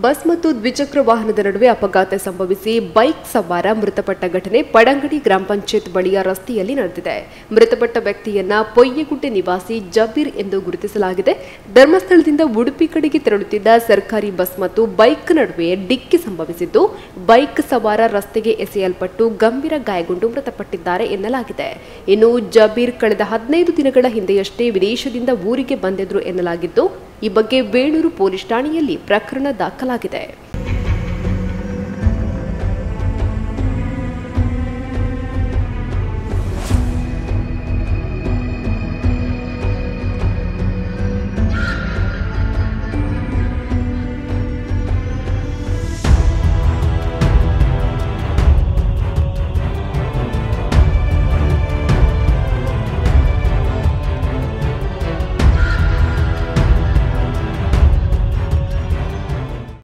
Bus ಮತ್ತು ದ್ವಿಚಕ್ರ ವಾಹನದ ನಡುವೆ ಅಪಘಾತ ಸಂಭವಿಸಿ ಬೈಕ್ ಸವಾರ ಮೃತಪಟ್ಟ ಘಟನೆ ಪಡಂಗಡಿ ಗ್ರಾಮ ಪಂಚಾಯತ್ ಬಳಿಯ ರಸ್ತೆಯಲ್ಲಿ ನಡೆದಿದೆ. ಮೃತಪಟ್ಟ ವ್ಯಕ್ತಿಯನ್ನ ಪೊಯ್ಯಗುಡ್ಡೆ ನಿವಾಸಿ ಜಬೀರ್ ಎಂದು ಗುರುತಿಸಲಾಗಿದೆ. ಧರ್ಮಸ್ಥಳದಿಂದ ಉಡುಪಿ ಕಡೆಗೆ ತೆರಳುತ್ತಿದ್ದ ಸರ್ಕಾರಿ ಬಸ್ ಮತ್ತು ಬೈಕ್ ನಡುವೆ ಡಿಕ್ಕಿ ಸಂಭವಿಸಿದ್ದು, ಬೈಕ್ ಸವಾರ ರಸ್ತೆಗೆ ಎಸೆಯಲ್ಪಟ್ಟು ಗಂಭೀರ ಗಾಯಗೊಂಡು ಮೃತಪಟ್ಟಿದ್ದಾರೆ ಎನ್ನಲಾಗಿದೆ. ಇನ್ನು ಜಬೀರ್ ಕಳೆದ 15 ದಿನಗಳ ಹಿಂದೆಯಷ್ಟೇ ವಿದೇಶದಿಂದ ಊರಿಗೆ ಬಂದಿದ್ರು ಎನ್ನಲಾಗಿದ್ದು, ಈ ಬಗ್ಗೆ ಬೇಳೂರು ಪೊಲೀಸ್ ಠಾಣೆಯಲ್ಲಿ ಪ್ರಕರಣ ದಾಖಲಾಗಿದೆ.